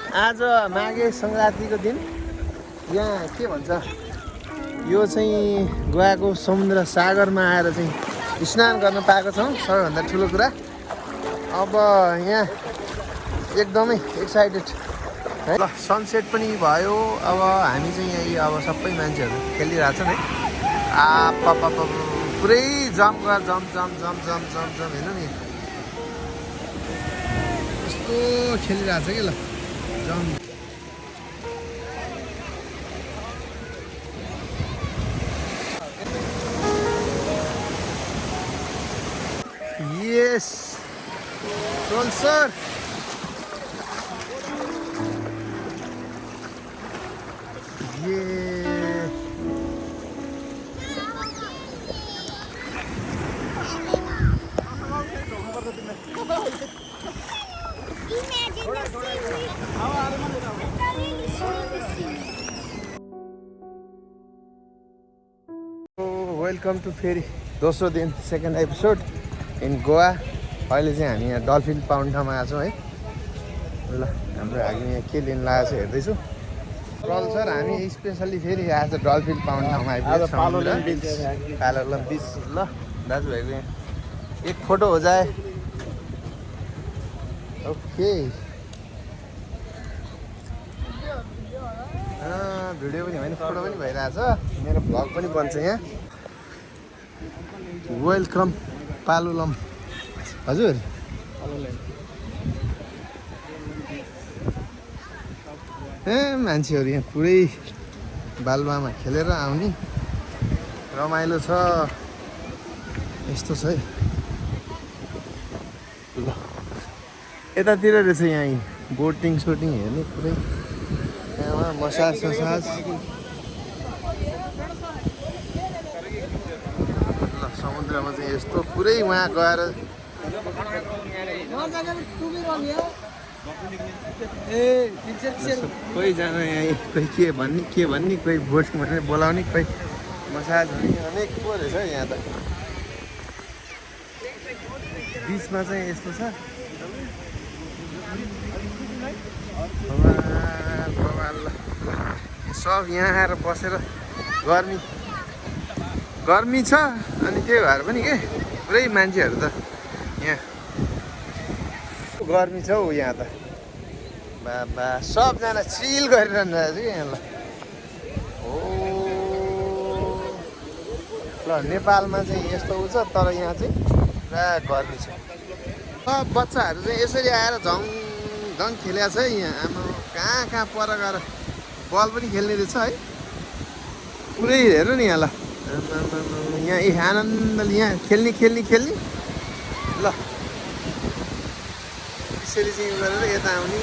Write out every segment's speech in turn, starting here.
आज माघे सङ्क्रान्तिको दिन यहाँ के भन्छ यो चाहिँ गोवाको समुद्र सागरमा आएर चाहिँ स्नान गर्न पाएको छौँ सबैभन्दा ठुलो कुरा। अब यहाँ एकदमै एक्साइटेड है। ल सनसेट पनि भयो। अब हामी चाहिँ यही अब सबै मान्छेहरू खेलिरहेछन् है। पुरै जम हेर्नु नि कस्तो खेलिरहेछ कि ल जम। यस रोल सर ये वेलकम टु फेरि दोस्रो दिन सेकेन्ड एपिसोड इन गोवा। अहिले चाहिँ हामी यहाँ डल्फिन पाउने ठाउँमा आएको छौँ है। ल हाम्रो हामी यहाँ के लिन लागेको छ हेर्दैछु। रल सर हामी स्पेसल्ली फेरि आज डल्फिन पाउने ठाउँमा आइपुग्यो पालोलम बिच। ल दाजुभाइको यहाँ एक फोटो हो जाए। ओके भिडियो पनि होइन फोटो पनि भइरहेछ। मेरो भ्लग पनि बन्छ यहाँ। वेलकम पालोलम हजुर। ए मान्छेहरू यहाँ पुरै बालुवामा खेलेर आउने रमाइलो छ। यस्तो छ है। ल यतातिर रहेछ यहाँ बोटिङ सोटिङ हेर्ने पुरै यहाँ मसाज ससाज। ल समुद्रमा चाहिँ यस्तो पुरै वहाँ गएर कोहीजना यहाँ कोही के भन्ने कोही बोटिङ भनेर बोलाउने कोही मसाज हुने अनेक पो रहेछ यहाँ त। बिचमा चाहिँ यस्तो छ सब यहाँ आएर बसेर गर्मी छ अनि त्यही भएर पनि के पुरै मान्छेहरू त यहाँ गर्मी छ हौ यहाँ त। बाबा सबजना चिल गरिरहनु रहेछ कि यहाँ। ल नेपालमा चाहिँ यस्तो हुन्छ तर यहाँ चाहिँ पुरा गर्मी छ। सब बच्चाहरू चाहिँ यसरी आएर झङ खेलेको छ है यहाँ। आमा कहाँ पर गएर बल पनि खेल्ने रहेछ है। पुरै हेर्नु नि यहाँ। ल यहाँ आनन्दले यहाँ खेल्ने ल यसरी चाहिँ गरेर यता आउने।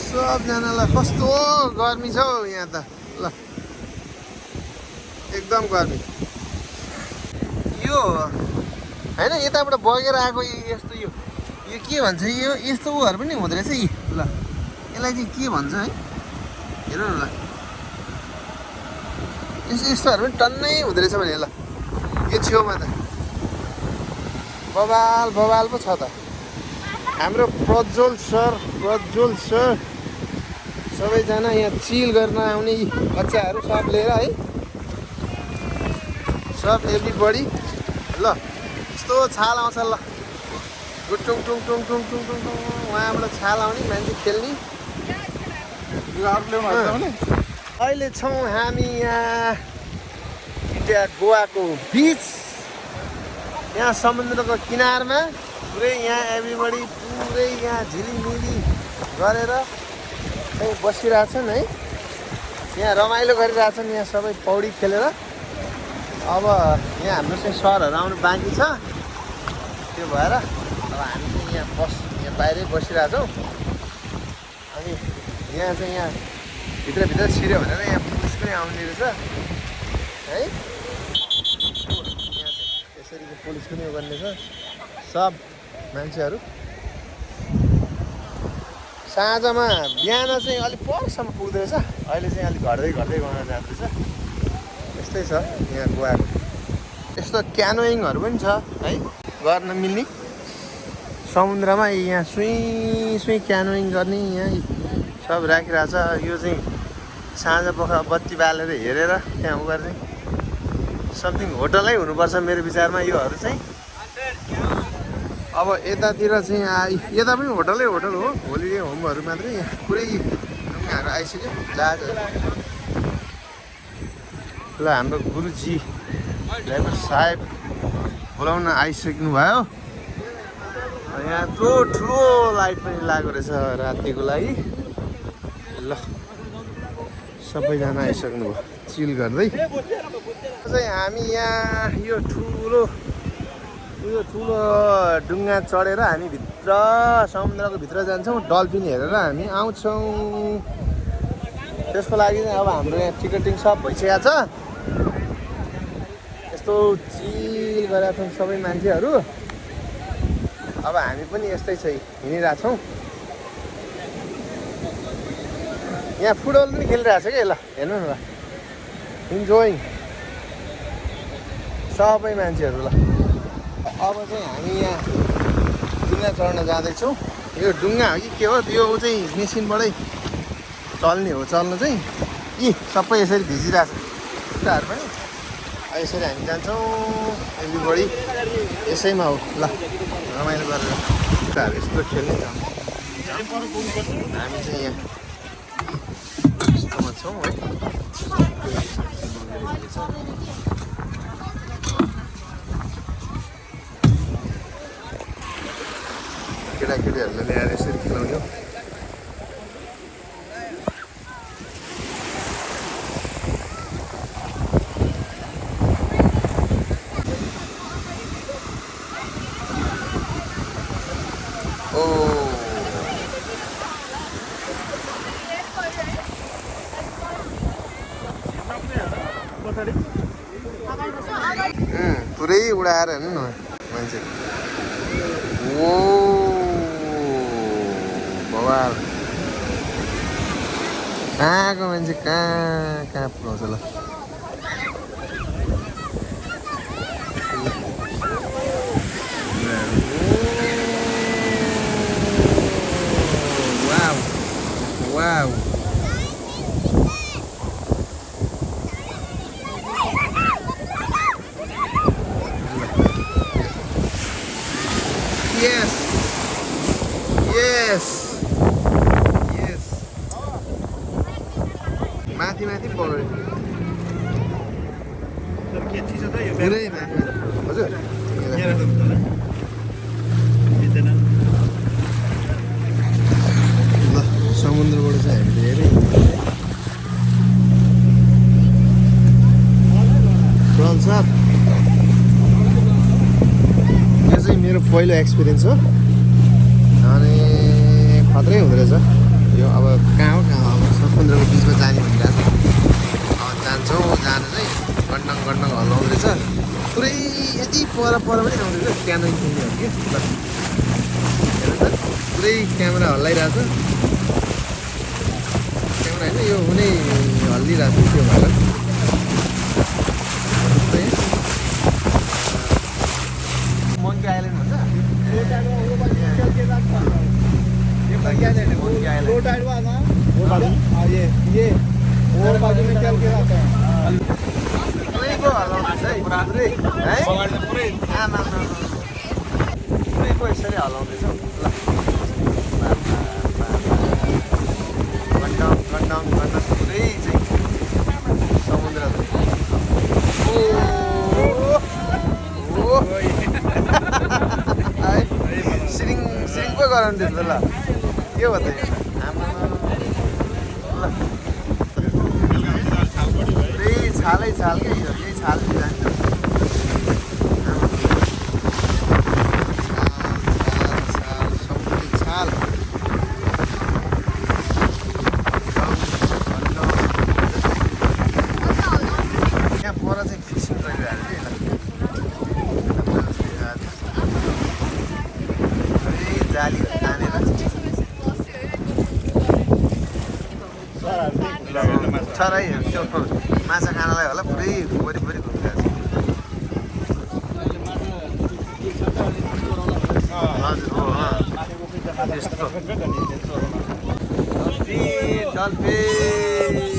सबजनालाई कस्तो गर्मी छ हौ यहाँ त। ल एकदम गर्मी यो होइन। यताबाट बगेर आएको यस्तो यो के भन्छ यो यस्तो उहरू पनि हुँदो रहेछ यी। ल यसलाई चाहिँ के भन्छ है हेर्नु न। ल यस्तोहरू पनि टन्नै हुँदो रहेछ भने। ल यो छेउमा त बवाल पो छ त। हाम्रो प्रज्वल सर सबैजना यहाँ चिल गर्न आउने बच्चाहरू सब लिएर है। सब एभ्रीबडी। ल यस्तो छाल आउँछ। ल गुटुङ टुङ उहाँबाट छाल आउने मान्छे खेल्ने। अहिले छौँ हामी यहाँ इन्डिया गोवाको बिच। यहाँ समुद्रको किनारमा पुरै यहाँ एभ्रीबडी पुरै यहाँ झिलिमिली गरेर चाहिँ बसिरहेछन् है। यहाँ रमाइलो गरिरहेछन् यहाँ सबै पौडी खेलेर। अब यहाँ हाम्रो चाहिँ सरहरू आउनु बाँकी छ। त्यो भएर अब हामी चाहिँ यहाँ बाहिरै बसिरहेछौँ। अनि यहाँ चाहिँ यहाँ भित्र छिर्यो भनेर यहाँ पुलिस पनि आउने रहेछ है। यहाँ यसरी पुलिस पनि गर्ने छ सब मान्छेहरू। साँझमा बिहान चाहिँ अलिक परसम्म पुग्दो रहेछ। अहिले चाहिँ अलिक घट्दै गर्न जाँदैछ। यस्तै छ यहाँ गोवाको। यस्तो क्यानोइङहरू पनि छ है गर्न मिल्ने समुद्रमा यहाँ सुई सुई क्यानोइङ गर्ने यहाँ सब राखिरहेछ। यो चाहिँ साँझ पख बत्ती बालेर हेरेर त्यहाँ उ गर्ने समथिङ होटलै हुनुपर्छ मेरो विचारमा योहरू चाहिँ। अब यतातिर चाहिँ यता पनि होटल हो, होलिडे होमहरू मात्रै। यहाँ पुरै ढुङ्गाहरू आइसक्यो, जहाजहरू। ल हाम्रो गुरुजी ड्राइभर साहेब बोलाउन आइसक्नु भयो। यहाँ ठुलो लाइट पनि लागेको रहेछ रातिको लागि। ल सबैजना आइसक्नु भयो चिल गर्दै। चाहिँ हामी यहाँ यो ठुलो डुङ्गा चढेर हामी भित्र समुद्रको भित्र जान्छौँ। डल्फिन हेरेर हामी आउँछौँ। त्यसको लागि चाहिँ अब हाम्रो यहाँ टिकटिङ सब भइसकेको छ। यस्तो चिल गरेका छौँ सबै मान्छेहरू। अब हामी पनि यस्तै छ हिँडिरहेछौँ। यहाँ फुटबल पनि खेलिरहेछ कि। ल हेर्नु न, ल इन्जोइङ सबै मान्छेहरू। ल अब चाहिँ हामी यहाँ डुङ्गा चढ्न जाँदैछौँ। यो डुङ्गा हो कि के हो, यो चाहिँ मेसिनबाटै चल्ने हो। चल्नु चाहिँ यी सबै यसरी भिजिरहेछ खुट्टाहरू पनि। यसरी हामी जान्छौँ एभ्रिबडी यसैमा हो। ल रमाइलो गरेर खुट्टाहरू यस्तो खेल्ने काम। हामी चाहिँ यहाँ यस्तोमा छौँ है। केटाकेटीहरूले ल्याएर यसरी खेलाउने। पुरै उडाएर हेर्नु न मान्छे। ओ बवाल कहाँको मान्छे कहाँ पुऱ्याउँछ। ल वाउ वाउ Yes. माथि पऱ्यो पुरै माथि। हजुर ल समुद्रबाट चाहिँ हामीले हेरेँ प्रन्साद। यो चाहिँ मेरो पहिलो एक्सपिरियन्स हो अनि खत्रै हुँदो रहेछ यो। अब कहाँ हो अब समुद्रको बिचमा जाने भनिरहेको छ। अब जान्छौँ, जान चाहिँ गन्डङ हल्लाउँदो रहेछ पुरै। यति पर पनि आउँदो रहेछ क्यानोइङ खेल्नेहरू कि। ल हेर्नु त पुरै क्यामेरा हल्लाइरहेछ। क्यामेरा होइन यो हुनै हल्लिरहेको थियो त्यो भएर। मोङ्की आइल्यान्ड भन्छ। क्या है मोङ्की आइल्यान्ड? ये और बाजू में चल के आता है। पुरैको हल्लाउँदैछ है पुरै है। आमा पुरैको यसरी हल्लाउँदैछ। ल गन्डङ पुरै चाहिँ समुद्र। सिरिङ पो गराउनु त्यस्तो। ल के हो त यो आमा। ल पुरै छालै छाल क्या यो। यही छाल जान्छ। समुद्री छाल। यहाँ पर चाहिँ फिसिङ गरिरहेको थियो जाली तानेर छराइहरू त्यो माछा खानलाई होला पुरै वरिपरि घुमिरहेको छ। हजुर हो त्यस्तो डल्फिन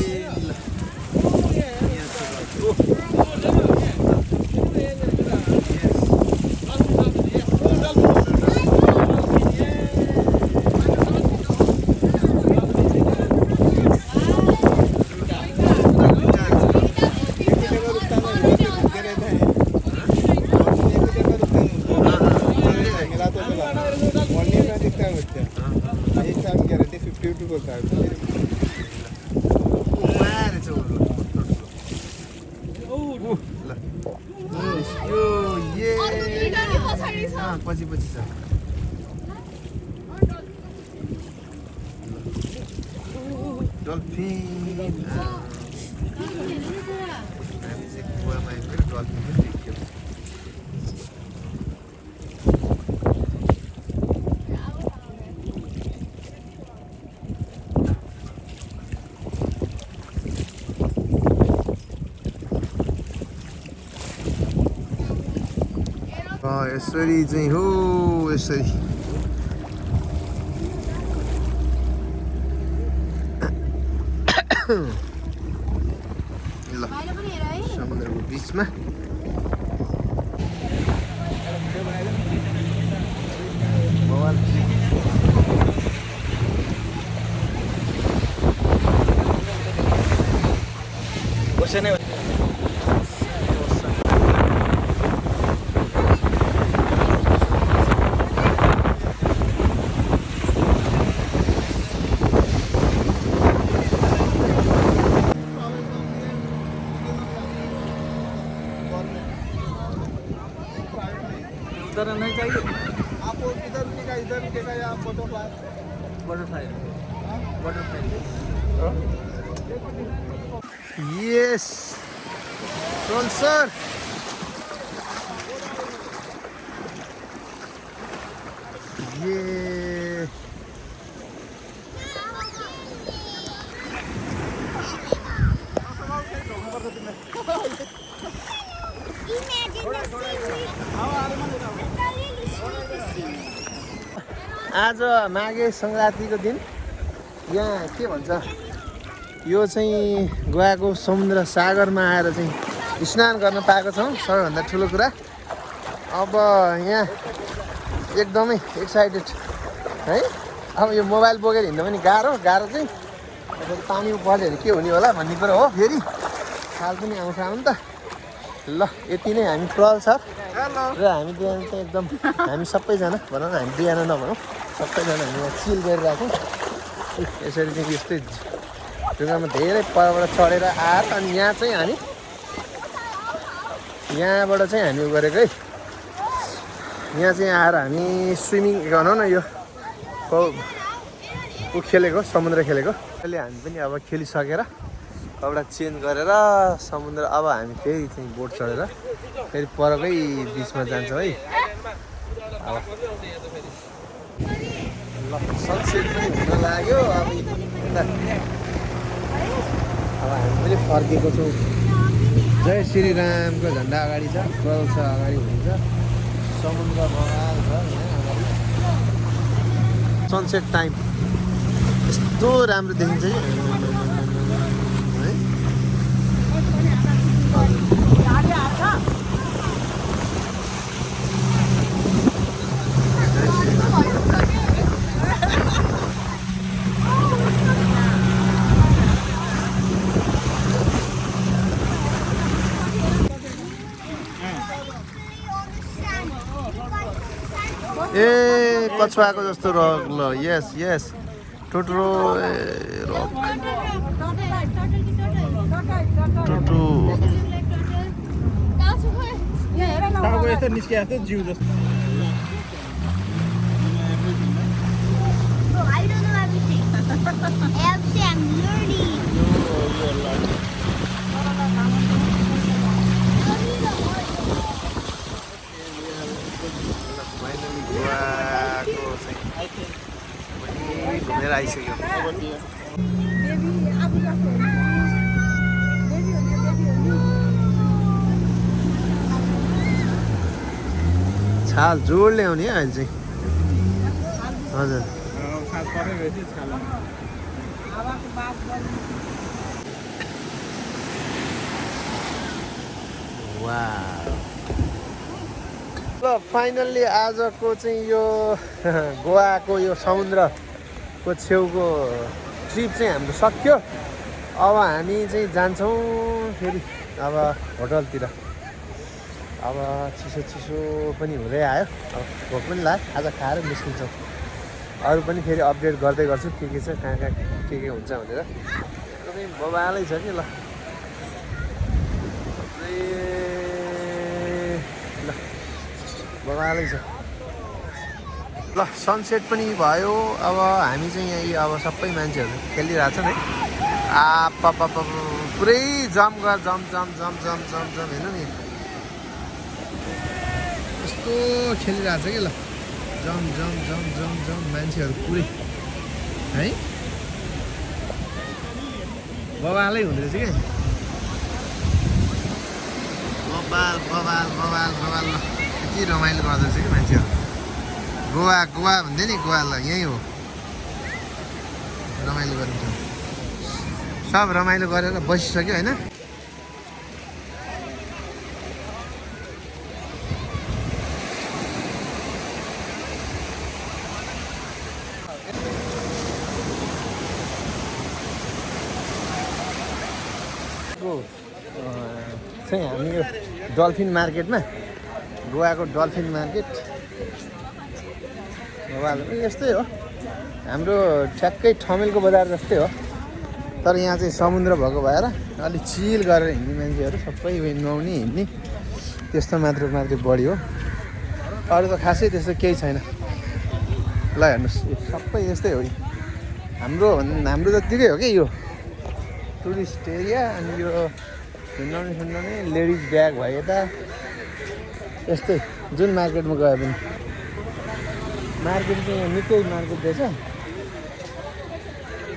पछि पछि छ डल्फिन हामी चाहिँ गोवामा आइपुग्यो डल्फिन पनि देख्यौँ यसरी चाहिँ हो यसरी ल समुद्रको बिचमा नहीं चाहिए आपको इधर रुकेगा इधर रुकेगा या बटरफ्लाई यस स्पोन्सर ये आज माघे सङ्क्रान्तिको दिन यहाँ के भन्छ यो चाहिँ गोवाको समुद्र सागरमा आएर चाहिँ स्नान गर्न पाएको छौँ सबैभन्दा ठुलो कुरा अब यहाँ एकदमै एक्साइटेड है अब यो मोबाइल बोकेर हिँड्नु पनि गाह्रो चाहिँ फेरि पानीमा पऱ्यो भने के हुने होला भन्ने कुरो हो फेरि खाल पनि आउँछ आउनु त ल यति नै हामी प्रल छ र हामी बिहान चाहिँ एकदम हामी सबैजना भनौँ न हामी बिहान नभनौँ सबैजना हामी यहाँ चिल गरिरहेको यसरी चाहिँ यस्तै ढुङ्गामा धेरै परबाट चढेर आएर अनि यहाँ चाहिँ हामी यहाँबाट चाहिँ हामी उ गरेको है यहाँ चाहिँ आएर हामी स्विमिङ भनौँ न यो ऊ खेलेको समुद्र खेलेको अहिले हामी पनि अब खेलिसकेर कपडा चेन्ज गरेर समुद्र अब हामी फेरि चाहिँ बोट चढेर फेरि परकै बिचमा जान्छौँ है अब ल सनसेट पनि हुन लाग्यो अब हामी पनि फर्केको छौँ जय श्री रामको झन्डा अगाडि छ गल छ अगाडि हुन्छ समुद्र बगाल छ यहाँ अगाडि सनसेट टाइम यस्तो राम्रो देखिन्छ है ए कछुवाको जस्तो रक ल यस यस टोटो रक टोटो टाउको यस्तो निस्किएको थियो जिउ जस्तो I don't know everything. Actually, I'm learning. Finally गोवाको चाहिँ घुमेर आइसक्यो छ छाल जोड ल्याउने है अहिले चाहिँ हजुर साथ परै रहेछ छाला ल फाइनल्ली आजको चाहिँ यो गोवाको यो समुद्रको छेउको ट्रिप चाहिँ हाम्रो सक्यो अब हामी चाहिँ जान्छौँ फेरि अब होटलतिर अब चिसो चिसो पनि हुँदै आयो अब भोक पनि लाग्यो आज खाएर निस्किन्छौँ अरू पनि फेरि अपडेट गर्दै गर्छु के छ कहाँ कहाँ के हुन्छ भनेर एकदमै बबालै छ कि ल बबालै छ ल सनसेट पनि भयो अब हामी चाहिँ यही अब सबै मान्छेहरू खेलिरहेको छ है पुरै जम गर जम हेर्नु नि कस्तो खेलिरहेको छ कि ल जम मान्छेहरू पुरै है बबालै हुँदो रहेछ कि बबाल ल यति रमाइलो गर्दो रहेछ कि मान्छेहरू गोवा भन्दै नि गोवा ल यहीँ हो रमाइलो गरिन्छ सब रमाइलो गरेर बसिसक्यो होइन चाहिँ हामी यो डल्फिन मार्केटमा गोवाको डल्फिन मार्केट यस्तै हो हाम्रो ठ्याक्कै ठमेलको बजार जस्तै हो तर यहाँ चाहिँ समुद्र भएको भएर अलिक चिल गरेर हिँड्ने मान्छेहरू सबै नुहाउने हिँड्ने त्यस्तो मात्र बढी हो अरू त खासै त्यस्तो केही छैन ल हेर्नुहोस् सबै यस्तै हो हाम्रो जत्तिकै हो कि यो टुरिस्ट एरिया अनि यो हिँड्ने लेडिज ब्याग भयो यता यस्तै जुन मार्केटमा गयो पनि मार्केट चाहिँ निकै मार्केट रहेछ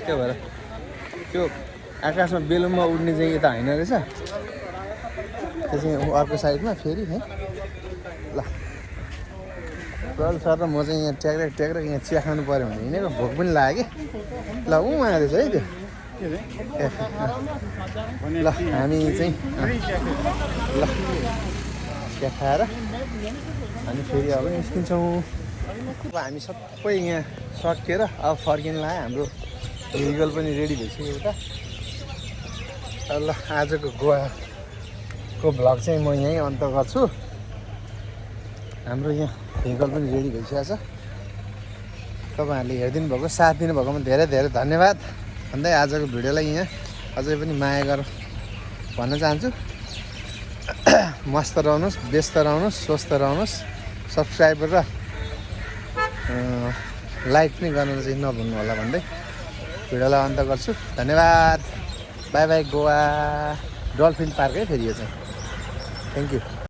त्यो भएर त्यो आकाशमा बेलुनमा उड्ने चाहिँ यता होइन रहेछ त्यो चाहिँ अर्को साइडमा फेरि है ल सर र म चाहिँ यहाँ ट्याक्रेक यहाँ चिया खानु पऱ्यो भने हिँडेको भोक पनि लाग्यो कि ल आएको रहेछ है त्यो ल हामी चाहिँ ल चिया खाएर अनि फेरि अब निस्किन्छौँ अब हामी सबै यहाँ सकिएर अब फर्किन लाग्यो हाम्रो भेहिकल पनि रेडी भइसक्यो उता ल आजको गोवाको भ्लग चाहिँ म यहीँ अन्त गर्छु हाम्रो यहाँ भेहिकल पनि रेडी भइसकेको छ तपाईँहरूले हेरिदिनु भएको साथ दिनुभएकोमा धेरै धेरै धन्यवाद भन्दै आजको भिडियोलाई यहाँ अझै पनि माया गर भन्न चाहन्छु मस्त रहनुहोस् व्यस्त रहनुहोस् स्वस्थ रहनुहोस् सब्सक्राइबर र लाइक पनि गर्न चाहिँ नभुल्नु होला भन्दै भिडियोलाई अन्त गर्छु धन्यवाद by by Goa dolphin park है फेरि यो चाहिँ थ्याङ्क यू